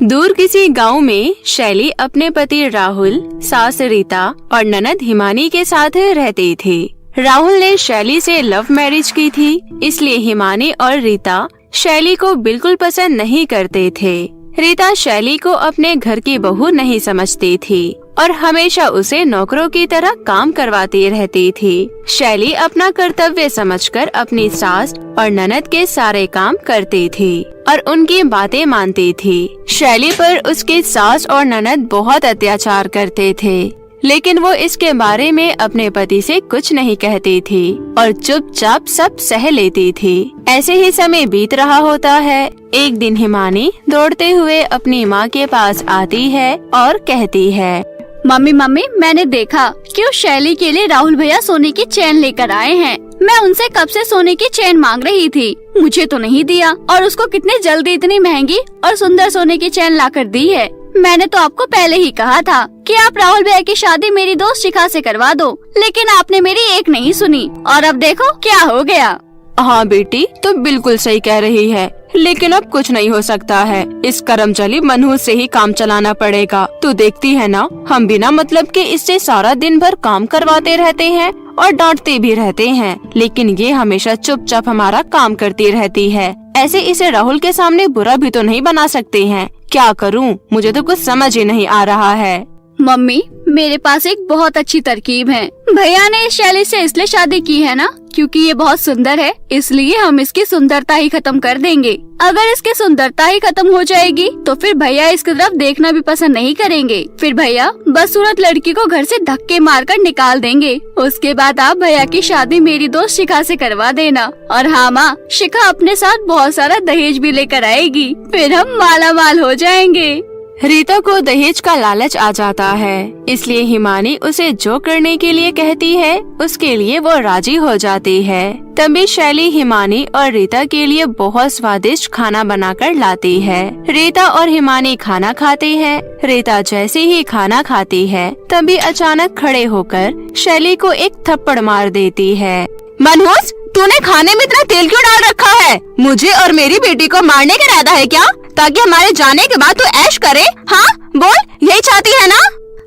दूर किसी गांव में शैली अपने पति राहुल, सास रीता और ननद हिमानी के साथ रहती थी। राहुल ने शैली से लव मैरिज की थी, इसलिए हिमानी और रीता शैली को बिल्कुल पसंद नहीं करते थे। रीता शैली को अपने घर की बहू नहीं समझती थी और हमेशा उसे नौकरों की तरह काम करवाती रहती थी। शैली अपना कर्तव्य समझकर अपनी सास और ननद के सारे काम करती थी और उनकी बातें मानती थी। शैली पर उसकी सास और ननद बहुत अत्याचार करते थे, लेकिन वो इसके बारे में अपने पति से कुछ नहीं कहती थी और चुपचाप सब सह लेती थी। ऐसे ही समय बीत रहा होता है। एक दिन हिमानी दौड़ते हुए अपनी माँ के पास आती है और कहती है, मम्मी मैंने देखा कि उस शैली के लिए राहुल भैया सोने की चेन लेकर आए हैं। मैं उनसे कब से सोने की चेन मांग रही थी, मुझे तो नहीं दिया और उसको कितनी जल्दी इतनी महंगी और सुंदर सोने की चेन लाकर दी है। मैंने तो आपको पहले ही कहा था कि आप राहुल भैया की शादी मेरी दोस्त शिखा से करवा दो, लेकिन आपने मेरी एक नहीं सुनी और अब देखो क्या हो गया। हाँ बेटी, तो बिल्कुल सही कह रही है, लेकिन अब कुछ नहीं हो सकता है। इस करमचली मनहूस से ही काम चलाना पड़ेगा। तू देखती है ना, हम बिना मतलब के इससे सारा दिन भर काम करवाते रहते हैं और डांटते भी रहते हैं, लेकिन ये हमेशा चुपचाप हमारा काम करती रहती है। ऐसे इसे राहुल के सामने बुरा भी तो नहीं बना सकते हैं। क्या करूँ, मुझे तो कुछ समझ ही नहीं आ रहा है। मम्मी, मेरे पास एक बहुत अच्छी तरकीब है। भैया ने इस शैली से इसलिए शादी की है ना क्योंकि ये बहुत सुंदर है, इसलिए हम इसकी सुंदरता ही खत्म कर देंगे। अगर इसकी सुंदरता ही खत्म हो जाएगी तो फिर भैया इसकी तरफ देखना भी पसंद नहीं करेंगे। फिर भैया बदसूरत लड़की को घर से धक्के मारकर निकाल देंगे। उसके बाद आप भैया की शादी मेरी दोस्त शिखा से करवा देना। और हाँ माँ, शिखा अपने साथ बहुत सारा दहेज भी लेकर आएगी, फिर हम माला माल हो जाएंगे। रीता को दहेज का लालच आ जाता है, इसलिए हिमानी उसे जो करने के लिए कहती है उसके लिए वो राजी हो जाती है। तभी शैली हिमानी और रीता के लिए बहुत स्वादिष्ट खाना बनाकर लाती है। रीता और हिमानी खाना खाते हैं। रीता जैसे ही खाना खाती है तभी अचानक खड़े होकर शैली को एक थप्पड़ मार देती है। मनहूस, तूने खाने में इतना तेल क्यों डाल रखा है? मुझे और मेरी बेटी को मारने का इरादा है क्या, ताकि हमारे जाने के बाद तू ऐश करे? हाँ बोल, यही चाहती है ना?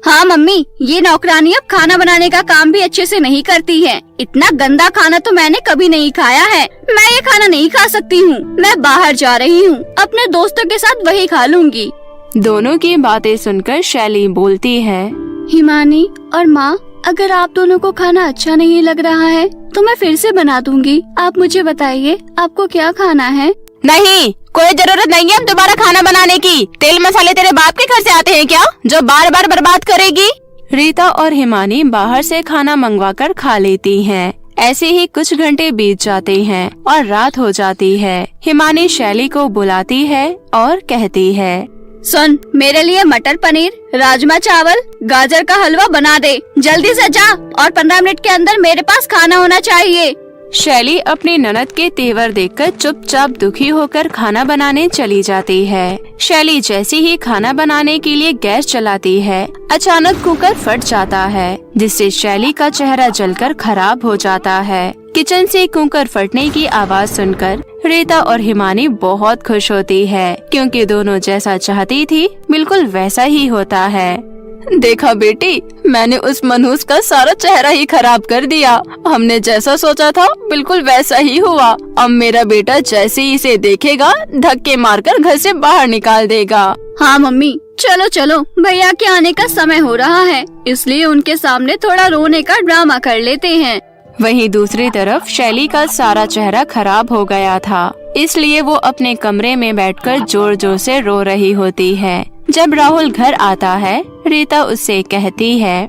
हाँ मम्मी, ये नौकरानी अब खाना बनाने का काम भी अच्छे से नहीं करती है। इतना गंदा खाना तो मैंने कभी नहीं खाया है। मैं ये खाना नहीं खा सकती हूँ। मैं बाहर जा रही हूँ, अपने दोस्तों के साथ वही खा लूँगी। दोनों की बातें सुनकर शैली बोलती है, हिमानी और माँ, अगर आप दोनों को खाना अच्छा नहीं लग रहा है तो मैं फिर से बना दूंगी। आप मुझे बताइए आपको क्या खाना है? नहीं, कोई जरूरत नहीं है अब दोबारा खाना बनाने की। तेल मसाले तेरे बाप के घर से आते हैं क्या, जो बार बार बर्बाद करेगी? रीता और हिमानी बाहर से खाना मंगवाकर खा लेती हैं। ऐसे ही कुछ घंटे बीत जाते हैं और रात हो जाती है। हिमानी शैली को बुलाती है और कहती है, सुन, मेरे लिए मटर पनीर, राजमा चावल, गाजर का हलवा बना दे। जल्दी से जा और 15 मिनट के अंदर मेरे पास खाना होना चाहिए। शैली अपनी ननद के तेवर देखकर चुपचाप दुखी होकर खाना बनाने चली जाती है। शैली जैसे ही खाना बनाने के लिए गैस चलाती है, अचानक कुकर फट जाता है, जिससे शैली का चेहरा जलकर खराब हो जाता है। किचन से कुकर फटने की आवाज सुनकर रीता और हिमानी बहुत खुश होती है, क्योंकि दोनों जैसा चाहती थी बिल्कुल वैसा ही होता है। देखा बेटी, मैंने उस मनहूस का सारा चेहरा ही खराब कर दिया। हमने जैसा सोचा था बिल्कुल वैसा ही हुआ। अब मेरा बेटा जैसे ही इसे देखेगा धक्के मारकर घर से बाहर निकाल देगा। हाँ मम्मी, चलो चलो, भैया के आने का समय हो रहा है, इसलिए उनके सामने थोड़ा रोने का ड्रामा कर लेते हैं। वहीं दूसरी तरफ शैली का सारा चेहरा खराब हो गया था, इसलिए वो अपने कमरे में बैठकर जोर जोर से रो रही होती है। जब राहुल घर आता है, रीता उससे कहती है,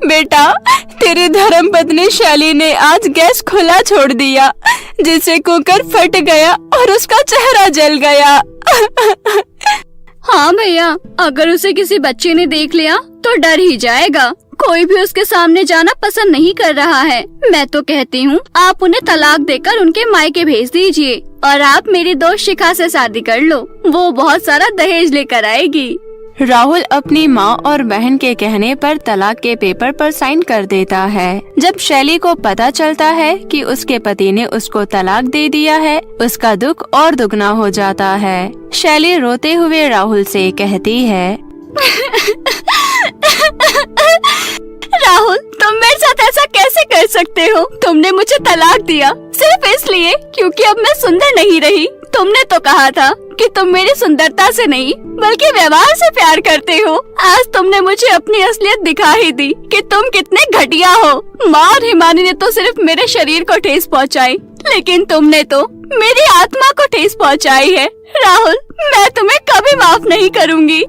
बेटा, तेरी धर्मपत्नी शैली ने आज गैस खुला छोड़ दिया, जिससे कुकर फट गया और उसका चेहरा जल गया। हाँ भैया, अगर उसे किसी बच्चे ने देख लिया तो डर ही जाएगा। कोई भी उसके सामने जाना पसंद नहीं कर रहा है। मैं तो कहती हूँ आप उन्हें तलाक देकर उनके मायके भेज दीजिए और आप मेरी दोस्त शिखा से शादी कर लो। वो बहुत सारा दहेज लेकर आएगी। राहुल अपनी माँ और बहन के कहने पर तलाक के पेपर पर साइन कर देता है। जब शैली को पता चलता है कि उसके पति ने उसको तलाक दे दिया है, उसका दुख और दुगना हो जाता है। शैली रोते हुए राहुल से कहती है, राहुल, तुम मेरे साथ ऐसा कैसे कर सकते हो? तुमने मुझे तलाक दिया सिर्फ इसलिए क्योंकि अब मैं सुंदर नहीं रही। तुमने तो कहा था कि तुम मेरी सुंदरता से नहीं बल्कि व्यवहार से प्यार करते हो। आज तुमने मुझे अपनी असलियत दिखा ही दी कि तुम कितने घटिया हो। माँ और हिमानी ने तो सिर्फ मेरे शरीर को ठेस पहुँचाई, लेकिन तुमने तो मेरी आत्मा को ठेस पहुँचाई है। राहुल, मैं तुम्हें कभी माफ नहीं करूँगी।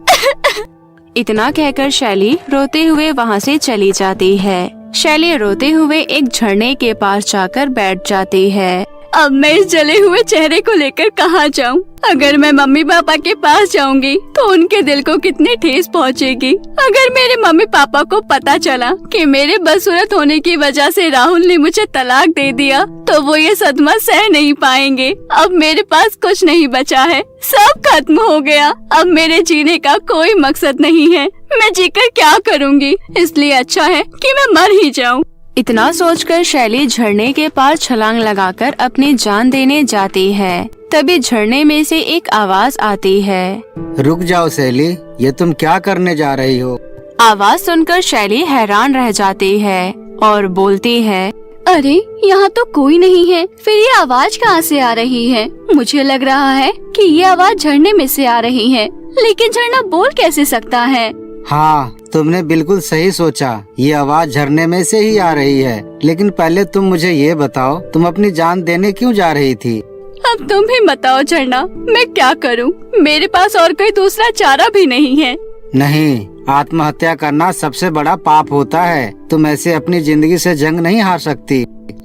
इतना कहकर शैली रोते हुए वहाँ से चली जाती है। शैली रोते हुए एक झरने के पास जाकर बैठ जाती है। अब मैं इस जले हुए चेहरे को लेकर कहाँ जाऊँ? अगर मैं मम्मी पापा के पास जाऊंगी तो उनके दिल को कितनी ठेस पहुँचेगी। अगर मेरे मम्मी पापा को पता चला कि मेरे बदसूरत होने की वजह से राहुल ने मुझे तलाक दे दिया तो वो ये सदमा सह नहीं पाएंगे। अब मेरे पास कुछ नहीं बचा है, सब खत्म हो गया। अब मेरे जीने का कोई मकसद नहीं है। मैं जीकर क्या करूँगी? इसलिए अच्छा है कि मैं मर ही जाऊँ। इतना सोचकर शैली झरने के पार छलांग लगाकर अपनी जान देने जाती है। तभी झरने में से एक आवाज आती है, रुक जाओ शैली, ये तुम क्या करने जा रही हो? आवाज सुनकर शैली हैरान रह जाती है और बोलती है, अरे यहाँ तो कोई नहीं है, फिर ये आवाज कहाँ से आ रही है? मुझे लग रहा है कि ये आवाज झरने में से आ रही है, लेकिन झरना बोल कैसे सकता है? हाँ, तुमने बिल्कुल सही सोचा, ये आवाज झरने में से ही आ रही है। लेकिन पहले तुम मुझे ये बताओ, तुम अपनी जान देने क्यों जा रही थी? अब तुम ही बताओ झरना, मैं क्या करूं? मेरे पास और कोई दूसरा चारा भी नहीं है। नहीं, आत्महत्या करना सबसे बड़ा पाप होता है। तुम ऐसे अपनी जिंदगी से जंग नहीं हार सकती।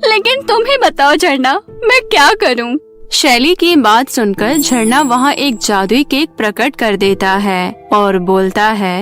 लेकिन तुम ही बताओ झरना, मैं क्या करूं? शैली की बात सुनकर झरना वहाँ एक जादुई केक प्रकट कर देता है और बोलता है,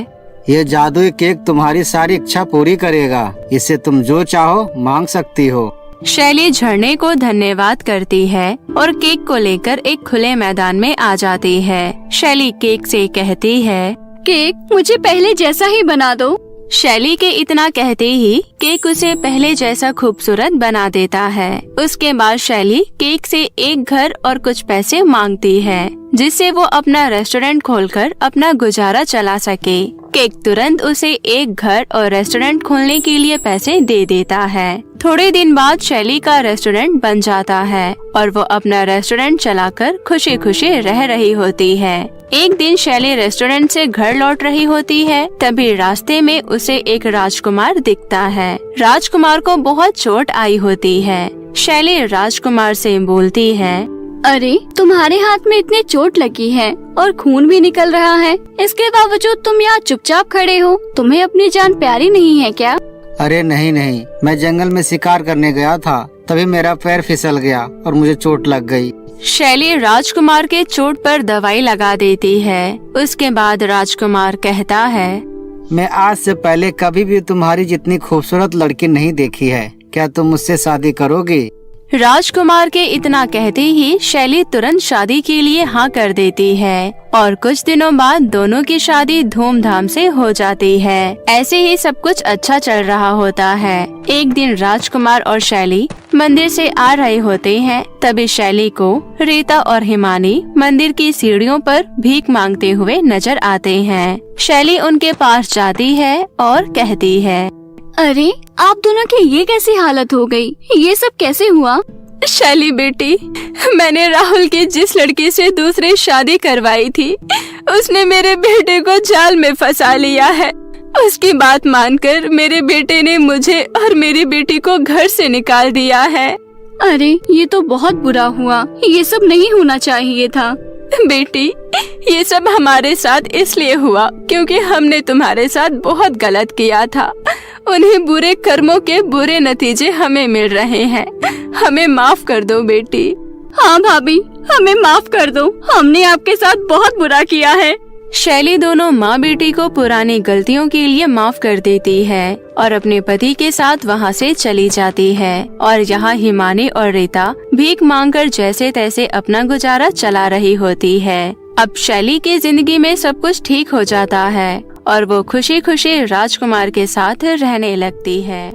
ये जादुई केक तुम्हारी सारी इच्छा पूरी करेगा। इससे तुम जो चाहो मांग सकती हो। शैली झरने को धन्यवाद करती है और केक को लेकर एक खुले मैदान में आ जाती है। शैली केक से कहती है, केक मुझे पहले जैसा ही बना दो। शैली के इतना कहते ही केक उसे पहले जैसा खूबसूरत बना देता है। उसके बाद शैली केक से एक घर और कुछ पैसे मांगती है, जिससे वो अपना रेस्टोरेंट खोलकर अपना गुजारा चला सके। केक तुरंत उसे एक घर और रेस्टोरेंट खोलने के लिए पैसे दे देता है। थोड़े दिन बाद शैली का रेस्टोरेंट बन जाता है और वो अपना रेस्टोरेंट चलाकर खुशी खुशी रह रही होती है। एक दिन शैली रेस्टोरेंट से घर लौट रही होती है, तभी रास्ते में उसे एक राजकुमार दिखता है। राजकुमार को बहुत चोट आई होती है। शैली राजकुमार से बोलती है, अरे तुम्हारे हाथ में इतनी चोट लगी है और खून भी निकल रहा है, इसके बावजूद तुम यहाँ चुपचाप खड़े हो। तुम्हें अपनी जान प्यारी नहीं है क्या? अरे नहीं नहीं, मैं जंगल में शिकार करने गया था, तभी मेरा पैर फिसल गया और मुझे चोट लग गई। शैली राजकुमार के चोट पर दवाई लगा देती है। उसके बाद राजकुमार कहता है, मैं आज से पहले कभी भी तुम्हारी जितनी खूबसूरत लड़की नहीं देखी है। क्या तुम मुझसे शादी करोगी? राजकुमार के इतना कहते ही शैली तुरंत शादी के लिए हाँ कर देती है और कुछ दिनों बाद दोनों की शादी धूमधाम से हो जाती है। ऐसे ही सब कुछ अच्छा चल रहा होता है। एक दिन राजकुमार और शैली मंदिर से आ रहे होते हैं, तभी शैली को रीता और हिमानी मंदिर की सीढ़ियों पर भीख मांगते हुए नजर आते हैं। शैली उनके पास जाती है और कहती है, अरे आप दोनों की ये कैसी हालत हो गई? ये सब कैसे हुआ? शैली बेटी, मैंने राहुल की जिस लड़की से दूसरी शादी करवाई थी, उसने मेरे बेटे को जाल में फंसा लिया है। उसकी बात मानकर मेरे बेटे ने मुझे और मेरी बेटी को घर से निकाल दिया है। अरे ये तो बहुत बुरा हुआ, ये सब नहीं होना चाहिए था। बेटी, ये सब हमारे साथ इसलिए हुआ क्योंकि हमने तुम्हारे साथ बहुत गलत किया था। उन्हीं बुरे कर्मों के बुरे नतीजे हमें मिल रहे हैं। हमें माफ कर दो बेटी। हाँ भाभी, हमें माफ कर दो, हमने आपके साथ बहुत बुरा किया है। शैली दोनों माँ बेटी को पुरानी गलतियों के लिए माफ कर देती है और अपने पति के साथ वहाँ से चली जाती है। और यहाँ हिमानी और रीता भीख मांगकर जैसे तैसे अपना गुजारा चला रही होती है। अब शैली की जिंदगी में सब कुछ ठीक हो जाता है और वो खुशी खुशी राजकुमार के साथ रहने लगती है।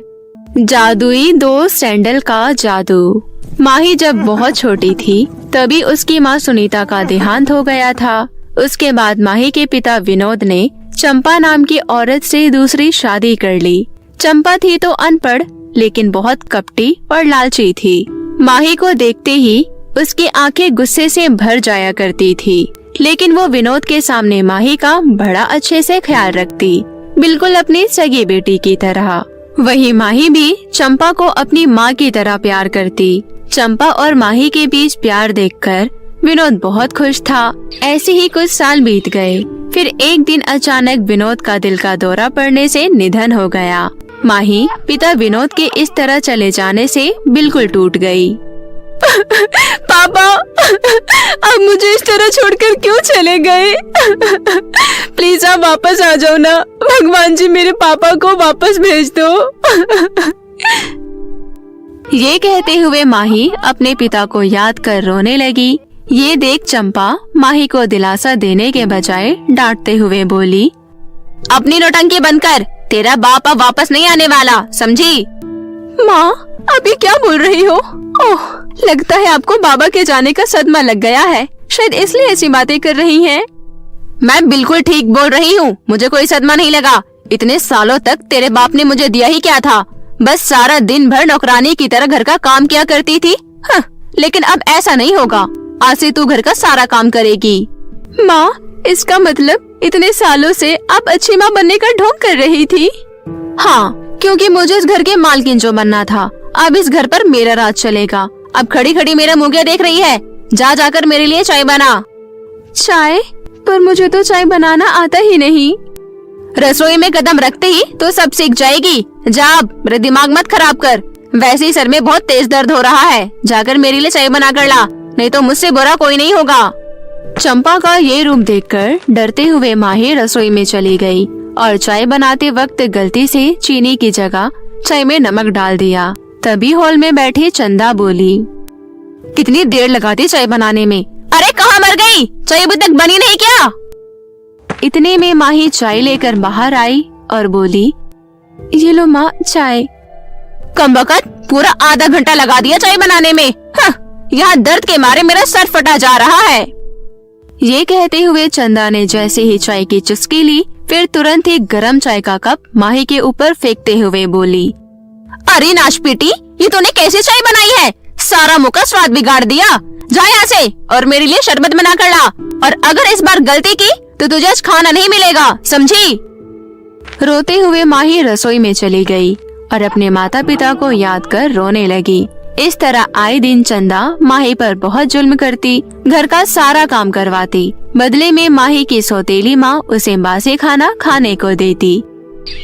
जादुई 2 सैंडल का जादू। माही जब बहुत छोटी थी तभी उसकी माँ सुनीता का देहांत हो गया था। उसके बाद माही के पिता विनोद ने चंपा नाम की औरत से दूसरी शादी कर ली। चंपा थी तो अनपढ़ लेकिन बहुत कपटी और लालची थी। माही को देखते ही उसकी आंखें गुस्से से भर जाया करती थी, लेकिन वो विनोद के सामने माही का बड़ा अच्छे से ख्याल रखती, बिल्कुल अपनी सगी बेटी की तरह। वही माही भी चंपा को अपनी माँ की तरह प्यार करती। चंपा और माही के बीच प्यार देखकर विनोद बहुत खुश था। ऐसे ही कुछ साल बीत गए। फिर एक दिन अचानक विनोद का दिल का दौरा पड़ने से निधन हो गया। माही पिता विनोद के इस तरह चले जाने से बिल्कुल टूट गई। पापा, आप मुझे इस तरह छोड़कर क्यों चले गए? प्लीज आप वापस आ जाओ ना। भगवान जी मेरे पापा को वापस भेज दो। ये कहते हुए माही अपने पिता को याद कर रोने लगी। ये देख चंपा माही को दिलासा देने के बजाय डांटते हुए बोली, अपनी नौटंकी बंद कर, तेरा बाप अब वापस नहीं आने वाला, समझी? माँ, अभी क्या बोल रही हो? ओह, लगता है आपको बाबा के जाने का सदमा लग गया है, शायद इसलिए ऐसी बातें कर रही हैं। मैं बिल्कुल ठीक बोल रही हूँ, मुझे कोई सदमा नहीं लगा। इतने सालों तक तेरे बाप ने मुझे दिया ही क्या था? बस सारा दिन भर नौकरानी की तरह घर का काम किया करती थी। लेकिन अब ऐसा नहीं होगा, आज से तू घर का सारा काम करेगी। माँ, इसका मतलब इतने सालों से आप अच्छी माँ बनने का ढोंग कर रही थी? हाँ, क्योंकि मुझे इस घर के मालकिन जो बनना था। अब इस घर पर मेरा राज चलेगा। अब खड़ी खड़ी मेरा मुंह क्या देख रही है? जा जाकर मेरे लिए चाय बना। चाय? पर मुझे तो चाय बनाना आता ही नहीं। रसोई में कदम रखते ही तो सब सीख जाएगी। जा, अब मेरा दिमाग मत खराब कर। वैसे ही सर में बहुत तेज दर्द हो रहा है, जाकर मेरे लिए चाय बना कर ला, नहीं तो मुझसे बुरा कोई नहीं होगा। चंपा का ये रूप देखकर डरते हुए माही रसोई में चली गई और चाय बनाते वक्त गलती से चीनी की जगह चाय में नमक डाल दिया। तभी हॉल में बैठी चंदा बोली, कितनी देर लगाती चाय बनाने में? अरे कहाँ मर गई? चाय अभी तक बनी नहीं क्या? इतने में माही चाय लेकर बाहर आई और बोली, ये लो माँ चाय। कमबख्त, पूरा आधा घंटा लगा दिया चाय बनाने में। यहाँ दर्द के मारे मेरा सर फटा जा रहा है। ये कहते हुए चंदा ने जैसे ही चाय की चुस्की ली, फिर तुरंत ही गरम चाय का कप माही के ऊपर फेंकते हुए बोली, अरे नाशपीटी, ये तूने कैसे चाय बनाई है? सारा मुंह का स्वाद बिगाड़ दिया। जा यहाँ से और मेरे लिए शरबत बना कर ला, और अगर इस बार गलती की तो तुझे आज खाना नहीं मिलेगा, समझी? रोते हुए माही रसोई में चली गई और अपने माता पिता को याद कर रोने लगी। इस तरह आए दिन चंदा माही पर बहुत जुल्म करती, घर का सारा काम करवाती। बदले में माही की सौतेली माँ उसे बासी खाना खाने को देती।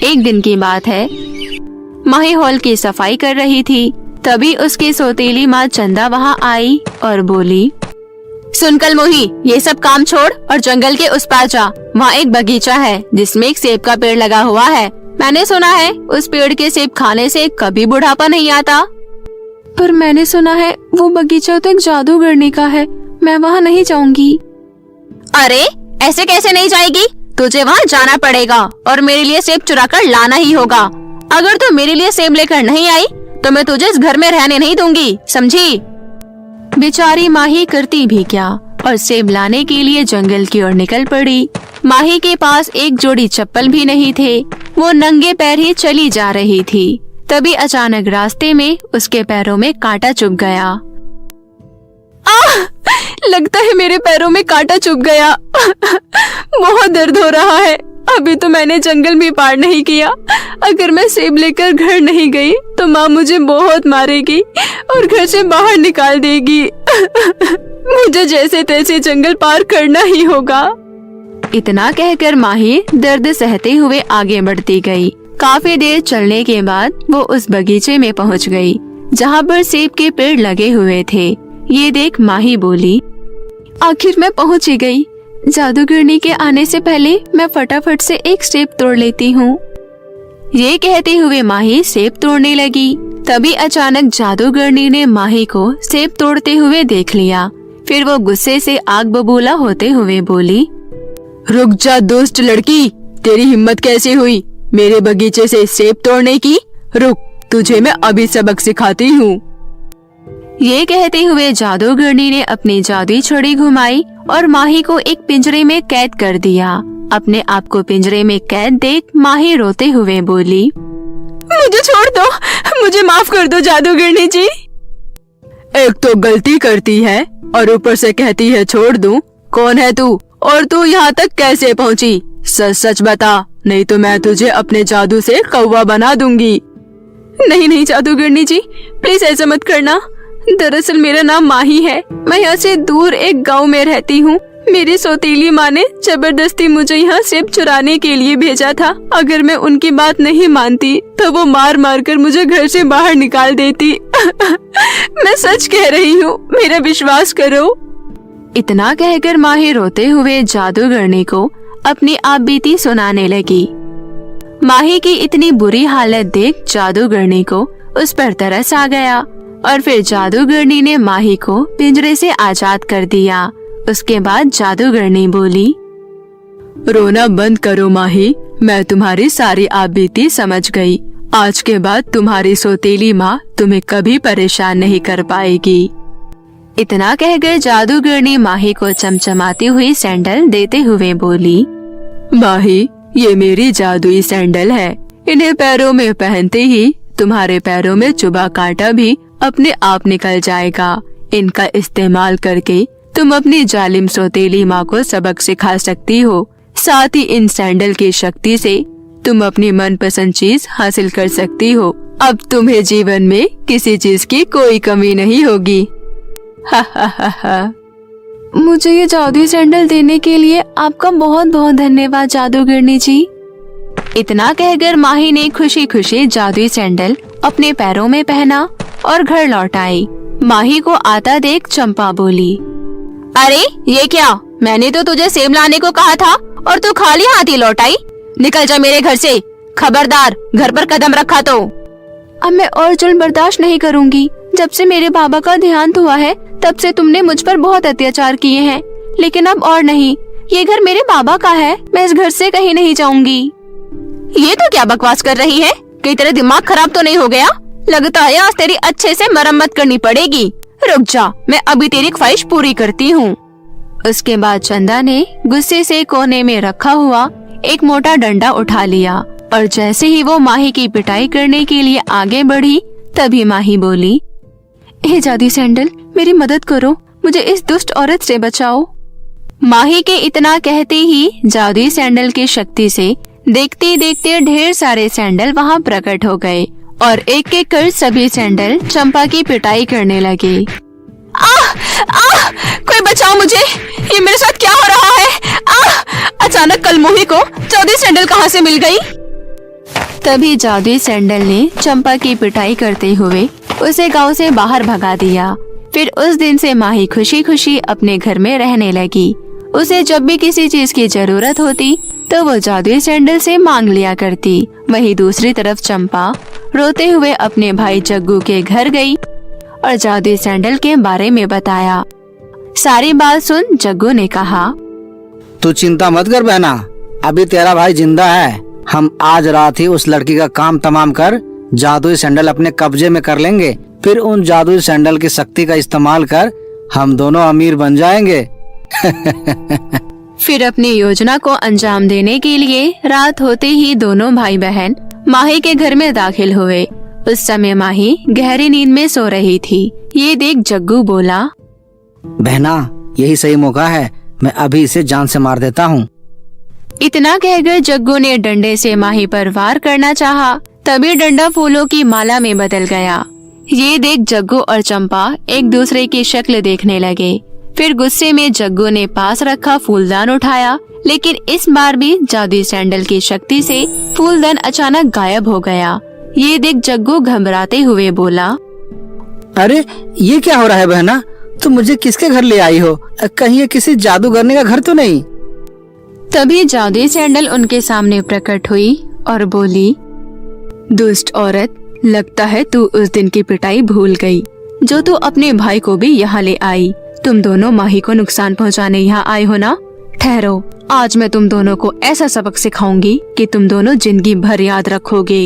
एक दिन की बात है, माही हॉल की सफाई कर रही थी, तभी उसकी सौतेली माँ चंदा वहाँ आई और बोली, सुन कल मोही, ये सब काम छोड़ और जंगल के उस पार जा। वहाँ एक बगीचा है जिसमें एक सेब का पेड़ लगा हुआ है। मैंने सुना है उस पेड़ के सेब खाने से कभी बुढ़ापा नहीं आता। पर मैंने सुना है वो बगीचा तो एक जादूगरनी का है, मैं वहाँ नहीं जाऊंगी। अरे ऐसे कैसे नहीं जाएगी? तुझे वहाँ जाना पड़ेगा और मेरे लिए सेब चुरा कर लाना ही होगा। अगर तू मेरे लिए सेब लेकर नहीं आई तो मैं तुझे इस घर में रहने नहीं दूंगी, समझी? बेचारी माही करती भी क्या और सेब लाने के लिए जंगल की ओर निकल पड़ी। माही के पास एक जोड़ी चप्पल भी नहीं थे, वो नंगे पैर ही चली जा रही थी। तभी अचानक रास्ते में उसके पैरों में कांटा चुभ गया। लगता है मेरे पैरों में कांटा चुभ गया। बहुत दर्द हो रहा है। अभी तो मैंने जंगल भी पार नहीं किया। अगर मैं सेब लेकर घर नहीं गई तो माँ मुझे बहुत मारेगी और घर से बाहर निकाल देगी। मुझे जैसे तैसे जंगल पार करना ही होगा। इतना कहकर माही दर्द सहते हुए आगे बढ़ती गई। काफी देर चलने के बाद वो उस बगीचे में पहुंच गई जहाँ पर सेब के पेड़ लगे हुए थे। ये देख माही बोली, आखिर मैं पहुंच ही गई। जादूगरनी के आने से पहले मैं फटाफट से एक सेब तोड़ लेती हूँ। ये कहते हुए माही सेब तोड़ने लगी। तभी अचानक जादूगरनी ने माही को सेब तोड़ते हुए देख लिया। फिर वो गुस्से से आग बबूला होते हुए बोली, रुक जा दुष्ट लड़की, तेरी हिम्मत कैसे हुई मेरे बगीचे से सेब तोड़ने की? रुक, तुझे मैं अभी सबक सिखाती हूँ। ये कहते हुए जादूगरनी ने अपनी जादुई छड़ी घुमाई और माही को एक पिंजरे में कैद कर दिया। अपने आप को पिंजरे में कैद देख माही रोते हुए बोली, मुझे छोड़ दो, मुझे माफ कर दो जादूगरनी जी। एक तो गलती करती है और ऊपर से कहती है छोड़ दूं। कौन है तू और तू यहाँ तक कैसे पहुँची? सच सच बता, नहीं तो मैं तुझे अपने जादू से कौवा बना दूंगी। नहीं नहीं जादूगरनी जी, प्लीज ऐसा मत करना। दरअसल मेरा नाम माही है। मैं यहाँ से दूर एक गांव में रहती हूँ। मेरी सौतेली माँ ने जबरदस्ती मुझे यहाँ सेब चुराने के लिए भेजा था। अगर मैं उनकी बात नहीं मानती तो वो मार मार कर मुझे घर से बाहर निकाल देती। मैं सच कह रही हूँ, मेरा विश्वास करो। इतना कहकर माही रोते हुए जादूगरनी को अपनी आप बीती सुनाने लगी। माही की इतनी बुरी हालत देख जादूगरनी को उस पर तरस आ गया और फिर जादूगरनी ने माही को पिंजरे से आजाद कर दिया। उसके बाद जादूगरनी बोली, रोना बंद करो माही, मैं तुम्हारी सारी आप बीती समझ गई। आज के बाद तुम्हारी सौतेली माँ तुम्हें कभी परेशान नहीं कर पाएगी। इतना कहकर जादूगरनी माही को चमचमाती हुई सैंडल देते हुए बोली, माही, ये मेरी जादुई सैंडल है। इन्हें पैरों में पहनते ही तुम्हारे पैरों में चुभा कांटा भी अपने आप निकल जाएगा। इनका इस्तेमाल करके तुम अपनी जालिम सौतेली माँ को सबक सिखा सकती हो। साथ ही इन सैंडल की शक्ति से तुम अपनी मनपसंद चीज हासिल कर सकती हो। अब तुम्हें जीवन में किसी चीज की कोई कमी नहीं होगी। हा हा हा हा। मुझे ये जादुई सैंडल देने के लिए आपका बहुत बहुत धन्यवाद जादूगरनी जी। इतना कहकर माही ने खुशी खुशी जादुई सैंडल अपने पैरों में पहना और घर लौट आई। माही को आता देख चंपा बोली, अरे ये क्या? मैंने तो तुझे सेब लाने को कहा था और तू खाली हाथ ही लौट आई। निकल जा मेरे घर से, खबरदार घर पर कदम रखा तो। अब मैं और जुल्म बर्दाश्त नहीं करूंगी। जब से मेरे बाबा का देहांत हुआ है तब से तुमने मुझ पर बहुत अत्याचार किए हैं, लेकिन अब और नहीं। ये घर मेरे बाबा का है, मैं इस घर से कहीं नहीं जाऊंगी। ये तो क्या बकवास कर रही है? कहीं तेरा दिमाग खराब तो नहीं हो गया? लगता है आज तेरी अच्छे से मरम्मत करनी पड़ेगी। रुक जा, मैं अभी तेरी ख्वाहिश पूरी करती हूँ। उसके बाद चंदा ने गुस्से से कोने में रखा हुआ एक मोटा डंडा उठा लिया और जैसे ही वो माही की पिटाई करने के लिए आगे बढ़ी तभी माही बोली, हे जादुई सैंडल, मेरी मदद करो, मुझे इस दुष्ट औरत से बचाओ। माही के इतना कहते ही जादुई सैंडल की शक्ति से देखते देखते ढेर सारे सैंडल वहाँ प्रकट हो गए और एक एक कर सभी सैंडल चंपा की पिटाई करने लगे। कोई बचाओ मुझे, ये मेरे साथ क्या हो रहा है? अचानक कलमुही को जादुई सैंडल कहाँ से मिल गई? तभी जादुई सैंडल ने चंपा की पिटाई करते हुए उसे गांव से बाहर भगा दिया। फिर उस दिन से माही खुशी खुशी अपने घर में रहने लगी। उसे जब भी किसी चीज की जरूरत होती तो वो जादुई सैंडल से मांग लिया करती। वहीं दूसरी तरफ चंपा रोते हुए अपने भाई जग्गू के घर गई और जादुई सैंडल के बारे में बताया। सारी बात सुन जग्गू ने कहा, तू चिंता मत कर बहना, अभी तेरा भाई जिंदा है। हम आज रात ही उस लड़की का काम तमाम कर जादुई सैंडल अपने कब्जे में कर लेंगे। फिर उन जादुई सैंडल की शक्ति का इस्तेमाल कर हम दोनों अमीर बन जाएंगे। फिर अपनी योजना को अंजाम देने के लिए रात होते ही दोनों भाई बहन माही के घर में दाखिल हुए। उस समय माही गहरी नींद में सो रही थी। ये देख जग्गू बोला, बहना, यही सही मौका है, मैं अभी इसे जान से मार देता हूँ। इतना कहकर जग्गू ने डंडे से माही पर वार करना चाहा, तभी डंडा फूलों की माला में बदल गया। ये देख जग्गू और चंपा एक दूसरे की शक्ल देखने लगे। फिर गुस्से में जग्गू ने पास रखा फूलदान उठाया, लेकिन इस बार भी जादुई सैंडल की शक्ति से फूलदान अचानक गायब हो गया। ये देख जग्गू घबराते हुए बोला, अरे ये क्या हो रहा है बहना, तुम मुझे किसके घर ले आई हो? कहीं ये किसी जादूगरनी का घर तो नहीं? तभी जादुई सैंडल उनके सामने प्रकट हुई और बोली, दुष्ट औरत, लगता है तू उस दिन की पिटाई भूल गई जो तू अपने भाई को भी यहाँ ले आई। तुम दोनों माही को नुकसान पहुंचाने यहाँ आए हो ना? ठहरो, आज मैं तुम दोनों को ऐसा सबक सिखाऊंगी कि तुम दोनों जिंदगी भर याद रखोगे।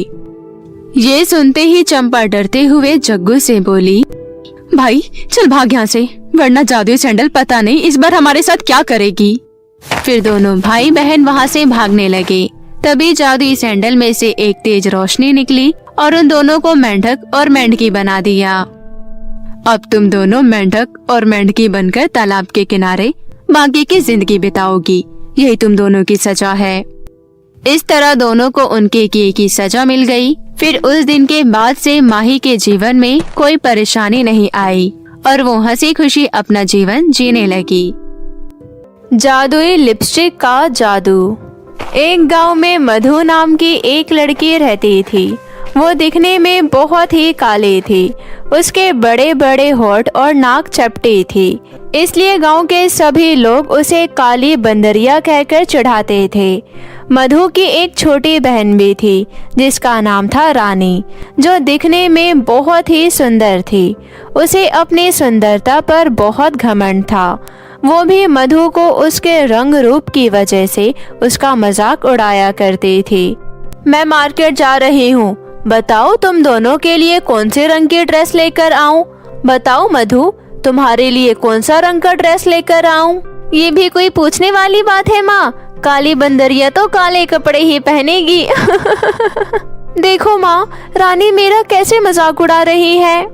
ये सुनते ही चंपा डरते हुए जग्गू से बोली, भाई चल भाग यहाँ से, वरना जादुई सैंडल पता नहीं इस बार हमारे साथ क्या करेगी। फिर दोनों भाई बहन वहाँ से भागने लगे। तभी जादुई सैंडल में से एक तेज रोशनी निकली और उन दोनों को मेंढक और मेंढकी बना दिया। अब तुम दोनों मेंढक और मेंढकी बनकर तालाब के किनारे बाकी की जिंदगी बिताओगी। यही तुम दोनों की सजा है। इस तरह दोनों को उनके किए की सजा मिल गई। फिर उस दिन के बाद से माही के जीवन में कोई परेशानी नहीं आई और वो हंसी खुशी अपना जीवन जीने लगी। जादुई लिपस्टिक का जादू। एक गांव में मधु नाम की एक लड़की रहती थी। वो दिखने में बहुत ही काली थी। उसके बड़े बड़े होठ और नाक चपटी थी, इसलिए गांव के सभी लोग उसे काली बंदरिया कहकर चिढ़ाते थे। मधु की एक छोटी बहन भी थी जिसका नाम था रानी, जो दिखने में बहुत ही सुंदर थी। उसे अपनी सुंदरता पर बहुत घमंड था। वो भी मधु को उसके रंग रूप की वजह से उसका मजाक उड़ाया करती थी। मैं मार्केट जा रही हूँ, बताओ तुम दोनों के लिए कौन से रंग की ड्रेस लेकर आऊं? बताओ मधु, तुम्हारे लिए कौन सा रंग का ड्रेस लेकर आऊं? ये भी कोई पूछने वाली बात है माँ, काली बंदरिया तो काले कपड़े ही पहनेगी। देखो माँ, रानी मेरा कैसे मजाक उड़ा रही है।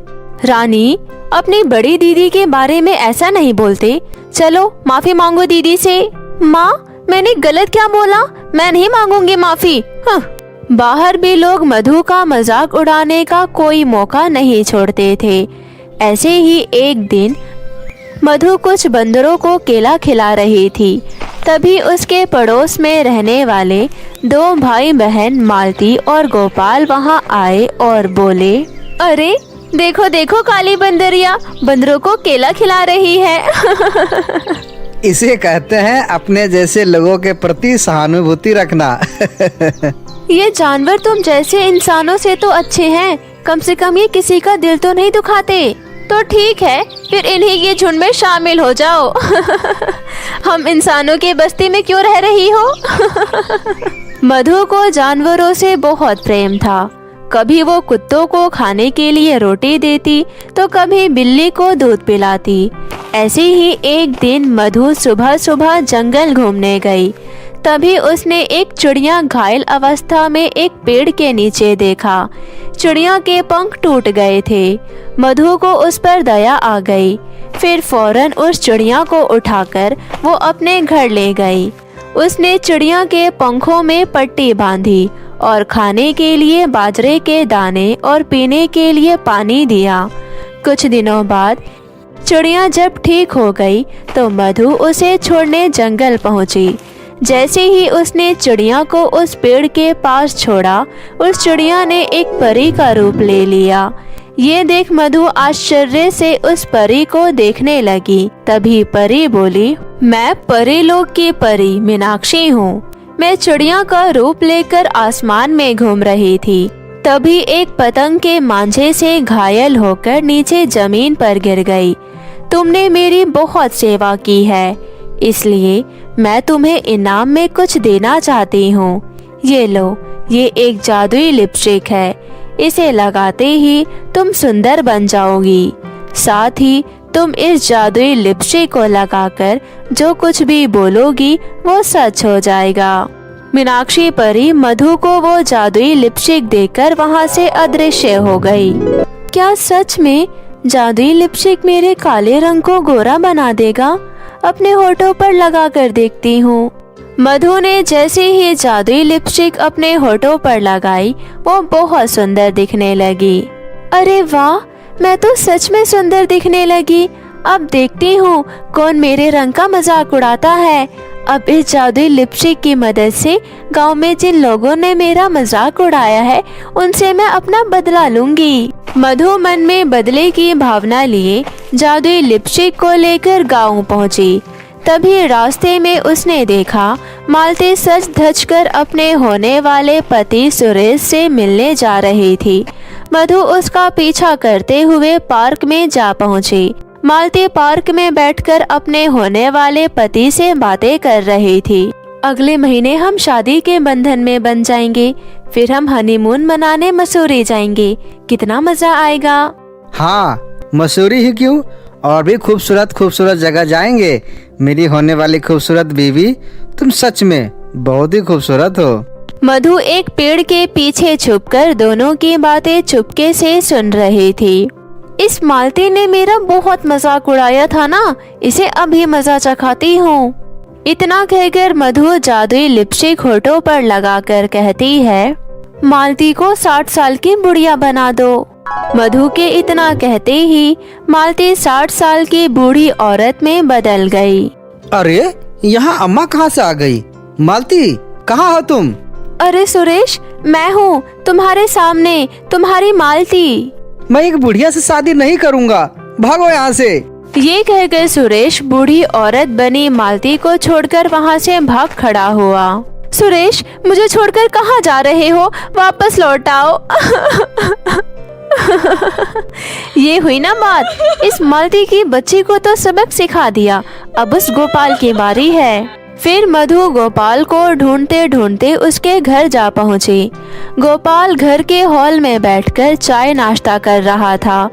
रानी, अपनी बड़ी दीदी के बारे में ऐसा नहीं बोलते। चलो माफी मांगो दीदी से। माँ, मैंने गलत क्या बोला? मैं नहीं मांगूंगी माफी। बाहर भी लोग मधु का मजाक उड़ाने का कोई मौका नहीं छोड़ते थे। ऐसे ही एक दिन मधु कुछ बंदरों को केला खिला रही थी। तभी उसके पड़ोस में रहने वाले दो भाई बहन मालती और गोपाल वहां आए और बोले, अरे देखो देखो, काली बंदरिया बंदरों को केला खिला रही है। इसे कहते हैं अपने जैसे लोगों के प्रति सहानुभूति रखना। ये जानवर तुम जैसे इंसानों से तो अच्छे हैं, कम से कम ये किसी का दिल तो नहीं दुखाते। तो ठीक है, फिर इन्हीं के झुंड में शामिल हो जाओ। हम इंसानों के बस्ती में क्यों रह रही हो? मधु को जानवरों से बहुत प्रेम था। कभी वो कुत्तों को खाने के लिए रोटी देती तो कभी बिल्ली को दूध पिलाती। ऐसे ही एक दिन मधु सुबह सुबह जंगल घूमने गई। तभी उसने एक चिड़िया घायल अवस्था में एक पेड़ के नीचे देखा। चिड़िया के पंख टूट गए थे। मधु को उस पर दया आ गई। फिर फौरन उस चिड़िया को उठाकर वो अपने घर ले गई। उसने चिड़िया के पंखों में पट्टी बांधी और खाने के लिए बाजरे के दाने और पीने के लिए पानी दिया। कुछ दिनों बाद चिड़िया जब ठीक हो गई तो मधु उसे छोड़ने जंगल पहुंची। जैसे ही उसने चिड़िया को उस पेड़ के पास छोड़ा, उस चिड़िया ने एक परी का रूप ले लिया। ये देख मधु आश्चर्य से उस परी को देखने लगी। तभी परी बोली, मैं परी लोक की परी मीनाक्षी हूँ। मैं चिड़िया का रूप लेकर आसमान में घूम रही थी। तभी एक पतंग के मांझे से घायल होकर नीचे जमीन पर गिर गई। तुमने मेरी बहुत सेवा की है, इसलिए मैं तुम्हें इनाम में कुछ देना चाहती हूँ। ये लो, ये एक जादुई लिपस्टिक है। इसे लगाते ही तुम सुंदर बन जाओगी। साथ ही तुम इस जादुई लिपस्टिक को लगाकर जो कुछ भी बोलोगी वो सच हो जाएगा। मीनाक्षी परी मधु को वो जादुई लिपस्टिक देकर वहाँ से अदृश्य हो गई। क्या सच में जादुई लिपस्टिक मेरे काले रंग को गोरा बना देगा? अपने होठों पर लगा कर देखती हूँ। मधु ने जैसे ही जादुई लिपस्टिक अपने होठों पर लगाई, वो बहुत सुंदर दिखने लगी। अरे वाह, मैं तो सच में सुंदर दिखने लगी। अब देखती हूँ कौन मेरे रंग का मजाक उड़ाता है। अब इस जादुई लिपस्टिक की मदद से गांव में जिन लोगों ने मेरा मजाक उड़ाया है उनसे मैं अपना बदला लूंगी। मधु मन में बदले की भावना लिए जादुई लिपस्टिक को लेकर गांव पहुंची। तभी रास्ते में उसने देखा मालती सज धज कर अपने होने वाले पति सुरेश से मिलने जा रही थी। मधु उसका पीछा करते हुए पार्क में जा पहुंची। मालती पार्क में बैठकर अपने होने वाले पति से बातें कर रही थी। अगले महीने हम शादी के बंधन में बन जाएंगे, फिर हम हनीमून मनाने मसूरी जाएंगे। कितना मजा आएगा। हाँ, मसूरी ही क्यों, और भी खूबसूरत खूबसूरत जगह जाएंगे। मेरी होने वाली खूबसूरत बीवी, तुम सच में बहुत ही खूबसूरत हो। मधु एक पेड़ के पीछे छुपकर दोनों की बातें चुपके से सुन रही थी। इस मालती ने मेरा बहुत मजाक उड़ाया था ना, इसे अभी मजा चखाती हूँ। इतना कहकर मधु जादुई लिपस्टिक होठों पर लगाकर कहती है, मालती को 60 साल की बुढ़िया बना दो। मधु के इतना कहते ही मालती 60 साल की बूढ़ी औरत में बदल गई। अरे, यहाँ अम्मा कहाँ से आ गई? मालती, कहाँ हो तुम? अरे सुरेश, मैं हूँ तुम्हारे सामने, तुम्हारी मालती। मैं एक बुढ़िया से शादी नहीं करूँगा, भागो यहाँ से। ये कहकर सुरेश बूढ़ी औरत बनी मालती को छोड़कर वहाँ से भाग खड़ा हुआ। सुरेश, मुझे छोड़कर कहाँ जा रहे हो? वापस लौट आओ। ये हुई ना बात। इस मालती की बच्ची को तो सबक सिखा दिया, अब उस गोपाल की बारी है। फिर मधु गोपाल को ढूंढते ढूंढते उसके घर जा पहुंची। गोपाल घर के हॉल में बैठकर चाय नाश्ता कर रहा था।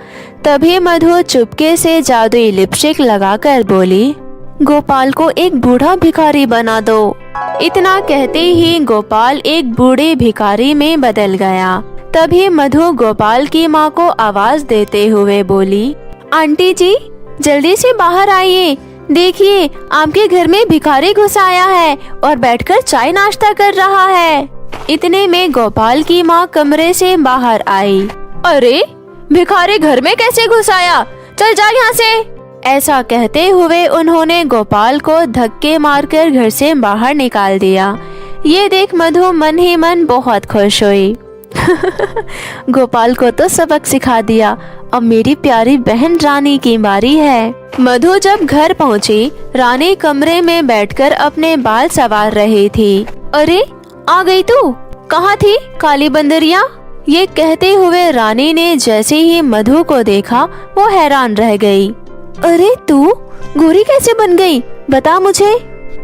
तभी मधु चुपके से जादुई लिपस्टिक लगाकर बोली, गोपाल को एक बूढ़ा भिखारी बना दो। इतना कहते ही गोपाल एक बूढ़े भिखारी में बदल गया। तभी मधु गोपाल की माँ को आवाज देते हुए बोली, आंटी जी, जल्दी से बाहर आइए। देखिए, आपके घर में भिखारी घुस आया है और बैठकर चाय नाश्ता कर रहा है। इतने में गोपाल की माँ कमरे से बाहर आई। अरे, भिखारी घर में कैसे घुस आया? चल जा यहाँ से। ऐसा कहते हुए उन्होंने गोपाल को धक्के मारकर घर से बाहर निकाल दिया। ये देख मधु मन ही मन बहुत खुश हुई। गोपाल को तो सबक सिखा दिया, अब मेरी प्यारी बहन रानी की बारी है। मधु जब घर पहुंची, रानी कमरे में बैठकर अपने बाल संवार रही थी। अरे, आ गई तू? कहाँ थी काली बंदरिया? ये कहते हुए रानी ने जैसे ही मधु को देखा, वो हैरान रह गई। अरे, तू गोरी कैसे बन गई? बता मुझे।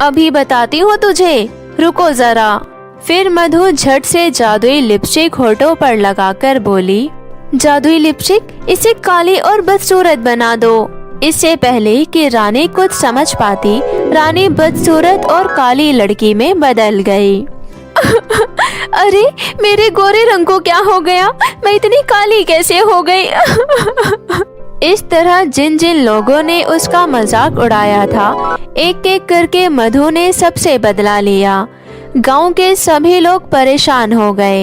अभी बताती हूँ तुझे, रुको जरा। फिर मधु झट से जादुई लिपस्टिक होठों पर लगाकर बोली, जादुई लिपस्टिक, इसे काली और बदसूरत बना दो। इससे पहले कि रानी कुछ समझ पाती, रानी बदसूरत और काली लड़की में बदल गई। अरे, मेरे गोरे रंग को क्या हो गया? मैं इतनी काली कैसे हो गई? इस तरह जिन जिन लोगों ने उसका मजाक उड़ाया था, एक एक करके मधु ने सबसे बदला लिया। गांव के सभी लोग परेशान हो गए।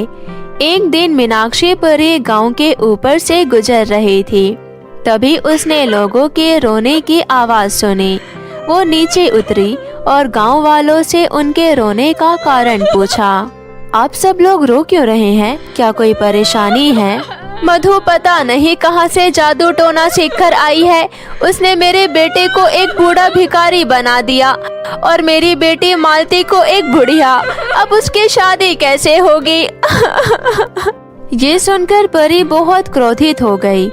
एक दिन मीनाक्षी परी गांव के ऊपर से गुजर रही थी। तभी उसने लोगों के रोने की आवाज सुनी। वो नीचे उतरी और गांव वालों से उनके रोने का कारण पूछा। आप सब लोग रो क्यों रहे हैं? क्या कोई परेशानी है? मधु पता नहीं कहां से जादू टोना सीखकर आई है। उसने मेरे बेटे को एक बूढ़ा भिखारी बना दिया और मेरी बेटी मालती को एक बुढ़िया। अब उसकी शादी कैसे होगी? ये सुनकर परी बहुत क्रोधित हो गई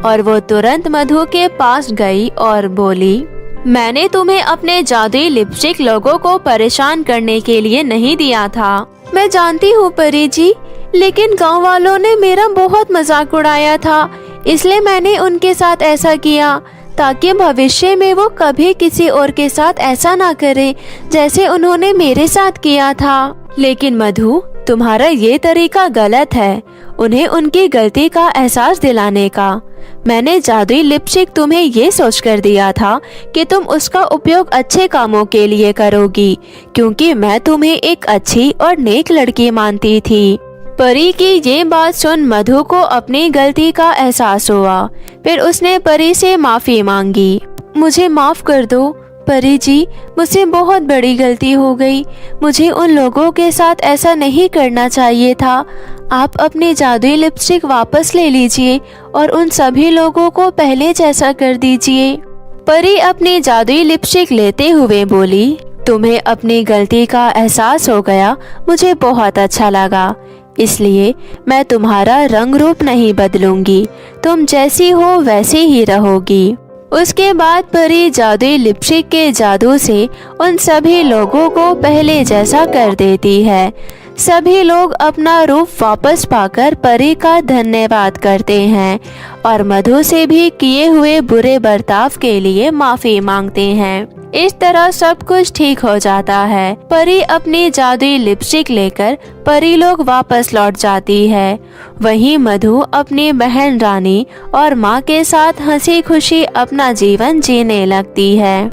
और वो तुरंत मधु के पास गई और बोली, मैंने तुम्हें अपने जादुई लिपस्टिक लोगों को परेशान करने के लिए नहीं दिया था। मैं जानती हूँ परी जी, लेकिन गांव वालों ने मेरा बहुत मजाक उड़ाया था, इसलिए मैंने उनके साथ ऐसा किया ताकि भविष्य में वो कभी किसी और के साथ ऐसा ना करे जैसे उन्होंने मेरे साथ किया था। लेकिन मधु, तुम्हारा ये तरीका गलत है, उन्हें उनकी गलती का एहसास दिलाने का। मैंने जादुई लिपस्टिक तुम्हें ये सोचकर दिया था कि तुम उसका उपयोग अच्छे कामों के लिए करोगी, क्योंकि मैं तुम्हें एक अच्छी और नेक लड़की मानती थी। परी की ये बात सुन मधु को अपनी गलती का एहसास हुआ। फिर उसने परी से माफी मांगी। मुझे माफ कर दो परी जी, मुझसे बहुत बड़ी गलती हो गई। मुझे उन लोगों के साथ ऐसा नहीं करना चाहिए था। आप अपनी जादुई लिपस्टिक वापस ले लीजिए और उन सभी लोगों को पहले जैसा कर दीजिए। परी अपनी जादुई लिपस्टिक लेते हुए बोली, तुम्हें अपनी गलती का एहसास हो गया, मुझे बहुत अच्छा लगा। इसलिए मैं तुम्हारा रंग रूप नहीं बदलूंगी, तुम जैसी हो वैसी ही रहोगी। उसके बाद परी जादुई लिपस्टिक के जादू से उन सभी लोगों को पहले जैसा कर देती है। सभी लोग अपना रूप वापस पाकर परी का धन्यवाद करते हैं और मधु से भी किए हुए बुरे बर्ताव के लिए माफी मांगते हैं। इस तरह सब कुछ ठीक हो जाता है। परी अपनी जादुई लिपस्टिक लेकर परी लोग वापस लौट जाती है। वहीं मधु अपनी बहन रानी और माँ के साथ हंसी खुशी अपना जीवन जीने लगती है।